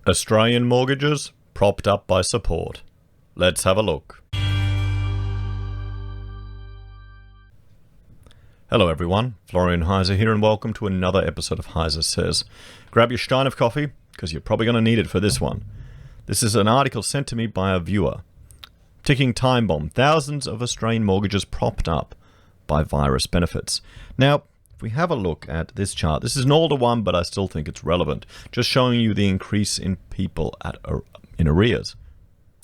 Australian mortgages propped up by support. Let's have a look. Hello everyone, Florian.Heise here and welcome to another episode of HeiseSays. Grab your stein of coffee because you're probably going to need it for this one. This is an article sent to me by a viewer. Ticking time bomb, thousands of Australian mortgages propped up by virus benefits. Now, if we have a look at this chart, this is an older one, but I still think it's relevant. Just showing you the increase in people in arrears.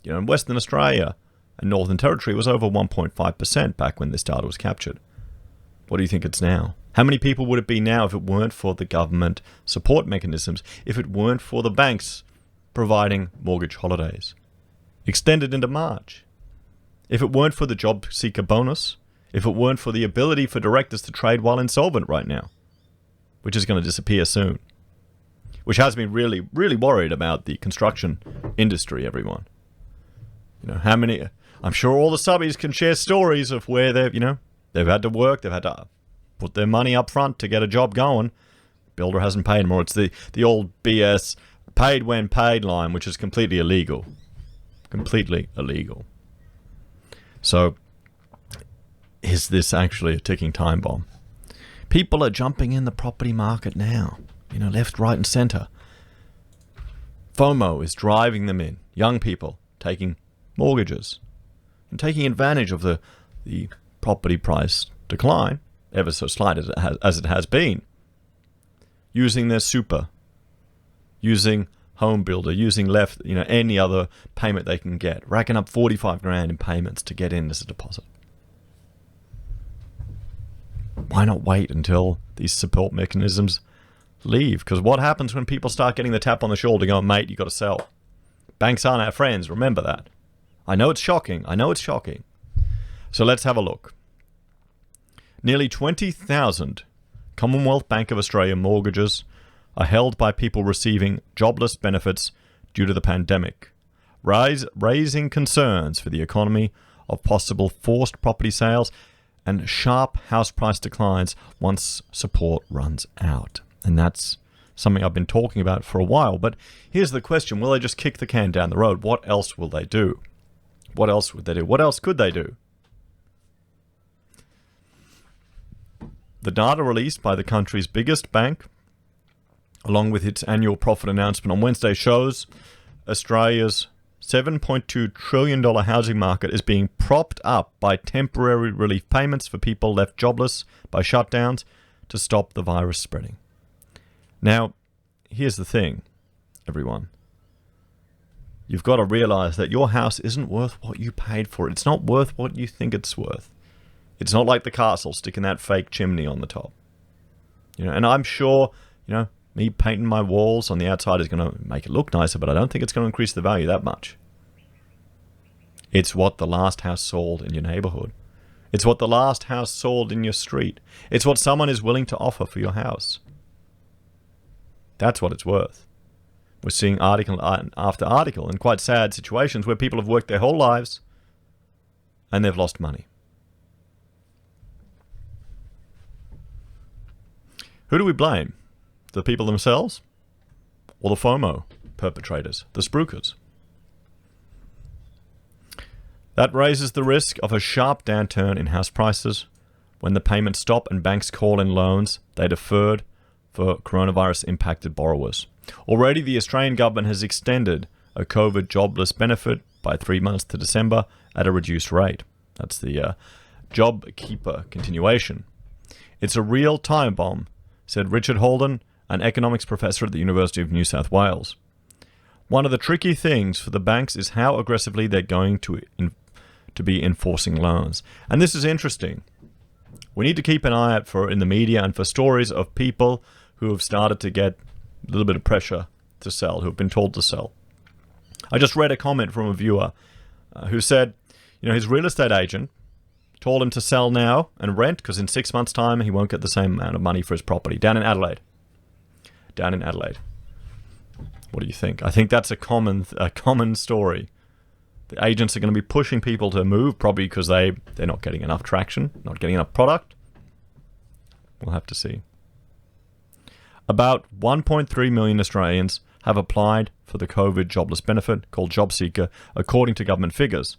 You know, in Western Australia and Northern Territory, it was over 1.5% back when this data was captured. What do you think it's now? How many people would it be now if it weren't for the government support mechanisms, if it weren't for the banks providing mortgage holidays, extended into March? If it weren't for the job seeker bonus, if it weren't for the ability for directors to trade while insolvent right now, which is going to disappear soon, which has me really, really worried about the construction industry, everyone. You know, how many, I'm sure all the subbies can share stories of where they've had to work, they've had to put their money up front to get a job going. Builder hasn't paid more. It's the old BS paid when paid line, which is completely illegal. Completely illegal. So, is this actually a ticking time bomb? People are jumping in the property market now, you know, left, right, and center. FOMO is driving them in. Young people taking mortgages and taking advantage of the property price decline, ever so slight as it has been, using their super, using home builder, using any other payment they can get, racking up 45 grand in payments to get in as a deposit. Why not wait until these support mechanisms leave? Because what happens when people start getting the tap on the shoulder going, mate, you got to sell. Banks aren't our friends, remember that. I know it's shocking. So let's have a look. Nearly 20,000 Commonwealth Bank of Australia mortgages are held by people receiving jobless benefits due to the pandemic, raising concerns for the economy of possible forced property sales and sharp house price declines once support runs out. And that's something I've been talking about for a while. But here's the question. Will they just kick the can down the road? What else will they do? What else would they do? What else could they do? The data released by the country's biggest bank, along with its annual profit announcement on Wednesday, shows Australia's $7.2 trillion housing market is being propped up by temporary relief payments for people left jobless by shutdowns to stop the virus spreading. Now, here's the thing, everyone. You've got to realize that your house isn't worth what you paid for it. It's not worth what you think it's worth. It's not like the castle sticking that fake chimney on the top. You know, and I'm sure, me painting my walls on the outside is going to make it look nicer, but I don't think it's going to increase the value that much. It's what the last house sold in your neighborhood. It's what the last house sold in your street. It's what someone is willing to offer for your house. That's what it's worth. We're seeing article after article in quite sad situations where people have worked their whole lives and they've lost money. Who do we blame? The people themselves? Or the FOMO perpetrators, the spruikers? That raises the risk of a sharp downturn in house prices when the payments stop and banks call in loans they deferred for coronavirus-impacted borrowers. Already, the Australian government has extended a COVID jobless benefit by 3 months to December at a reduced rate. That's the JobKeeper continuation. It's a real time bomb, said Richard Holden, an economics professor at the University of New South Wales. One of the tricky things for the banks is how aggressively they're going to be enforcing loans. And this is interesting. We need to keep an eye out for in the media and for stories of people who have started to get a little bit of pressure to sell, who have been told to sell. I just read a comment from a viewer who said, his real estate agent told him to sell now and rent because in 6 months' time he won't get the same amount of money for his property down in Adelaide. What do you think? I think that's a common story. The agents are going to be pushing people to move, probably because they're not getting enough traction, not getting enough product. We'll have to see. About 1.3 million Australians have applied for the COVID jobless benefit called JobSeeker, according to government figures,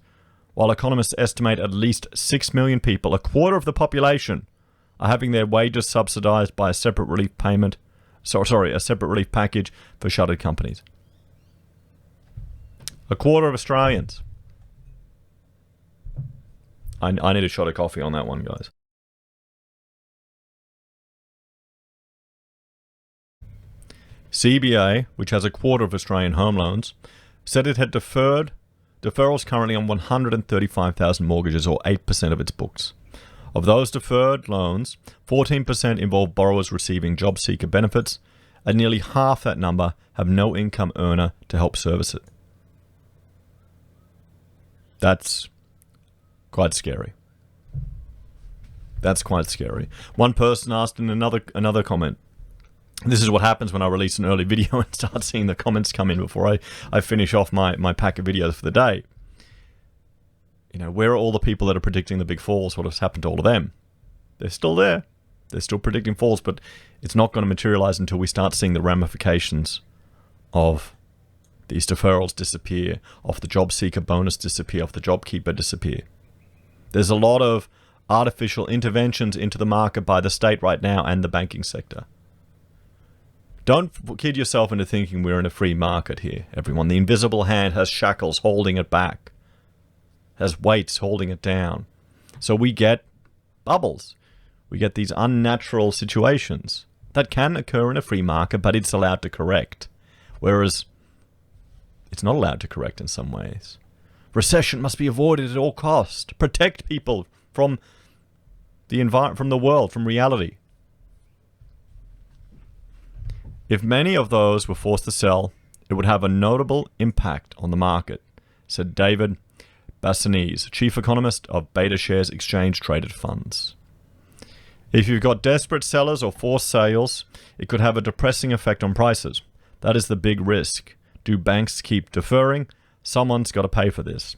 while economists estimate at least 6 million people, a quarter of the population, are having their wages subsidised by a separate relief a separate relief package for shuttered companies. A quarter of Australians. I need a shot of coffee on that one, guys. CBA, which has a quarter of Australian home loans, said it had deferrals currently on 135,000 mortgages, or 8% of its books. Of those deferred loans, 14% involve borrowers receiving job seeker benefits, and nearly half that number have no income earner to help service it. That's quite scary. That's quite scary. One person asked in another comment, this is what happens when I release an early video and start seeing the comments come in before I finish off my pack of videos for the day. You know, where are all the people that are predicting the big falls? What has happened to all of them? They're still there. They're still predicting falls, but it's not going to materialize until we start seeing the ramifications of these deferrals disappear, of the job seeker bonus disappear, of the job keeper disappear. There's a lot of artificial interventions into the market by the state right now and the banking sector. Don't kid yourself into thinking we're in a free market here, everyone. The invisible hand has shackles holding it back, has weights holding it down. So we get bubbles. We get these unnatural situations that can occur in a free market, but it's allowed to correct. Whereas it's not allowed to correct in some ways. Recession must be avoided at all costs. Protect people from the environment, from the world, from reality. If many of those were forced to sell, it would have a notable impact on the market, said David Bassanese, chief economist of BetaShares Exchange Traded Funds. If you've got desperate sellers or forced sales, it could have a depressing effect on prices. That is the big risk. Do banks keep deferring? Someone's got to pay for this.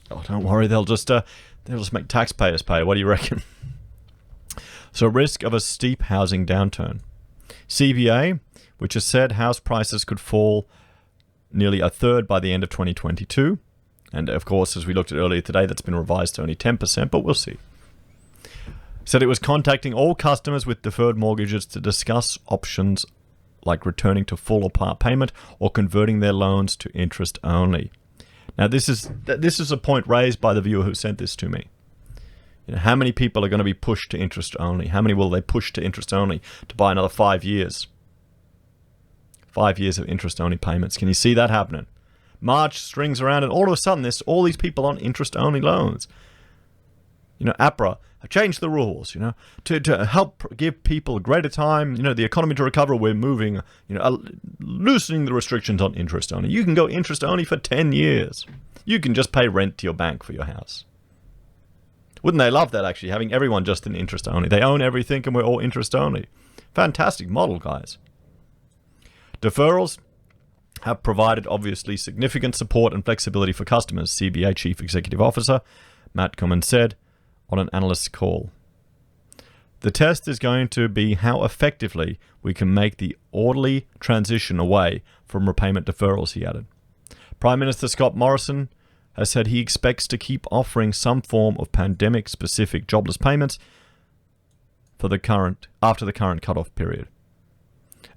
Oh, don't worry, they'll just make taxpayers pay. What do you reckon? So, risk of a steep housing downturn. CBA, which has said house prices could fall nearly a third by the end of 2022. And of course, as we looked at earlier today, that's been revised to only 10%, but we'll see. Said it was contacting all customers with deferred mortgages to discuss options like returning to full or part payment or converting their loans to interest only. Now, this is a point raised by the viewer who sent this to me. You know, how many people are going to be pushed to interest only? How many will they push to interest only to buy another 5 years? 5 years of interest only payments. Can you see that happening? March strings around and all of a sudden there's all these people on interest only loans. You know, APRA have changed the rules, you know, to help give people greater time, you know, the economy to recover. We're moving, you know, loosening the restrictions on interest only. You can go interest only for 10 years. You can just pay rent to your bank for your house. Wouldn't they love that, actually, having everyone just in interest only? They own everything and we're all interest only. Fantastic model, guys. Deferrals have provided, obviously, significant support and flexibility for customers, CBA Chief Executive Officer Matt Cummins said on an analyst call. The test is going to be how effectively we can make the orderly transition away from repayment deferrals, he added. Prime Minister Scott Morrison has said he expects to keep offering some form of pandemic-specific jobless payments after the current cutoff period.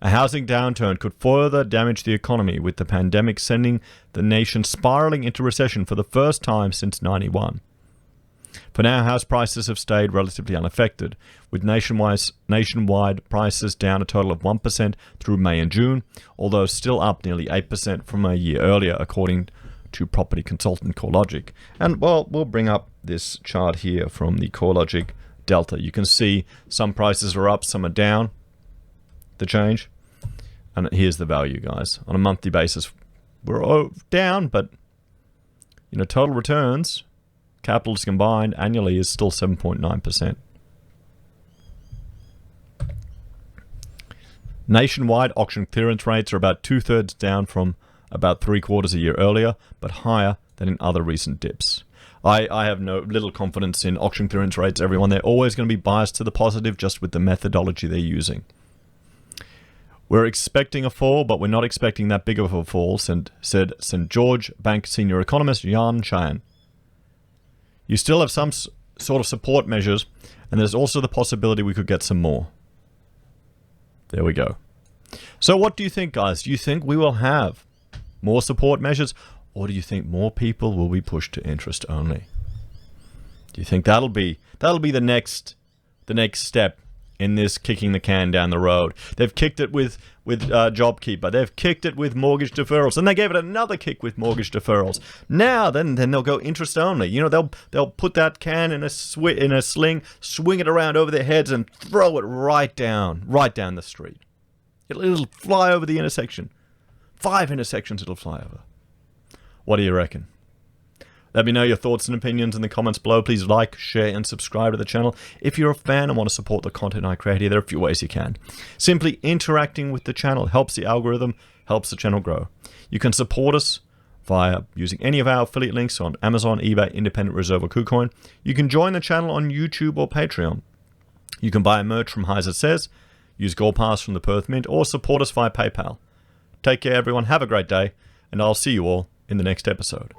A housing downturn could further damage the economy, with the pandemic sending the nation spiraling into recession for the first time since 1991. For now, house prices have stayed relatively unaffected, with nationwide prices down a total of 1% through May and June, although still up nearly 8% from a year earlier, according to property consultant CoreLogic. And, well, we'll bring up this chart here from the CoreLogic Delta. You can see some prices are up, some are down, the change. And here's the value, guys. On a monthly basis, we're down, but, you know, total returns, capitals combined annually, is still 7.9%. Nationwide auction clearance rates are about 2/3 down from about 3/4 a year earlier, but higher than in other recent dips. I have little confidence in auction clearance rates, everyone. They're always going to be biased to the positive just with the methodology they're using. We're expecting a fall, but we're not expecting that big of a fall, said St. George Bank senior economist Yan Chan. You still have some sort of support measures, and there's also the possibility we could get some more. There we go. So what do you think, guys? Do you think we will have more support measures, or do you think more people will be pushed to interest only? Do you think that'll be the next step in this kicking the can down the road? They've kicked it with JobKeeper. They've kicked it with mortgage deferrals, and they gave it another kick with mortgage deferrals. Now, then they'll go interest only. You know, they'll put that can in a sling, swing it around over their heads, and throw it right down the street. It'll fly over the intersection. 5 intersections it'll fly over. What do you reckon? Let me know your thoughts and opinions in the comments below. Please like, share, and subscribe to the channel. If you're a fan and want to support the content I create here, there are a few ways you can. Simply interacting with the channel helps the algorithm, helps the channel grow. You can support us via using any of our affiliate links on Amazon, eBay, Independent Reserve, or Kucoin. You can join the channel on YouTube or Patreon. You can buy merch from HeiseSays, use Gold Pass from the Perth Mint, or support us via PayPal. Take care, everyone. Have a great day, and I'll see you all in the next episode.